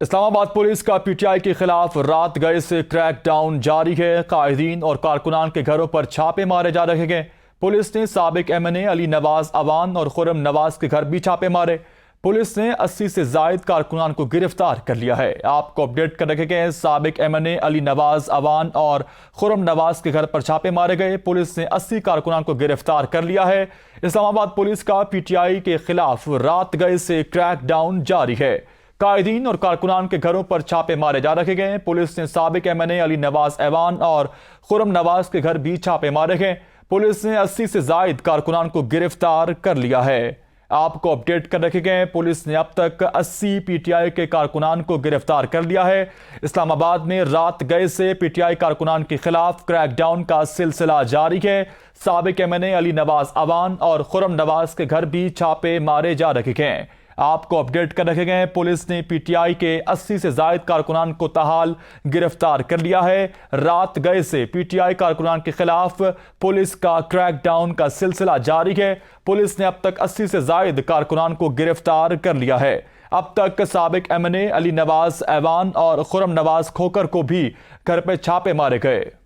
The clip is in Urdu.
اسلام آباد پولیس کا پی ٹی آئی کے خلاف رات گئے سے کریک ڈاؤن جاری ہے۔ قائدین اور کارکنان کے گھروں پر چھاپے مارے جا رہے ہیں۔ پولیس نے سابق ایم این اے علی نواز اوان اور خرم نواز کے گھر بھی چھاپے مارے۔ پولیس نے 80 سے زائد کارکنان کو گرفتار کر لیا ہے۔ آپ کو اپڈیٹ کر رہے ہیں، سابق ایم این اے علی نواز اوان اور خرم نواز کے گھر پر چھاپے مارے گئے۔ پولیس نے 80 کارکنان کو گرفتار کر لیا ہے۔ اسلام آباد پولیس کا پی ٹی آئی کے خلاف رات گئے سے کریک ڈاؤن جاری ہے۔ قائدین اور کارکنان کے گھروں پر چھاپے مارے جا رہے ہیں۔ پولیس نے سابق ایم این اے علی نواز ایوان اور خرم نواز کے گھر بھی چھاپے مارے ہیں۔ پولیس نے 80 سے زائد کارکنان کو گرفتار کر لیا ہے۔ آپ کو اپڈیٹ کر رکھے گئے، پولیس نے اب تک 80 پی ٹی آئی کے کارکنان کو گرفتار کر لیا ہے۔ اسلام آباد میں رات گئے سے پی ٹی آئی کارکنان کے خلاف کریک ڈاؤن کا سلسلہ جاری ہے۔ سابق ایم این اے علی نواز اوان اور خرم نواز کے گھر بھی چھاپے مارے جا رہے ہیں۔ آپ کو اپڈیٹ کر رکھے گئے، پولیس نے پی ٹی آئی کے 80 سے زائد کارکنان کو تاحال گرفتار کر لیا ہے۔ رات گئے سے پی ٹی آئی کارکنان کے خلاف پولیس کا کریک ڈاؤن کا سلسلہ جاری ہے۔ پولیس نے اب تک 80 سے زائد کارکنان کو گرفتار کر لیا ہے۔ اب تک سابق ایم این اے علی نواز ایوان اور خرم نواز کھوکر کو بھی گھر پہ چھاپے مارے گئے۔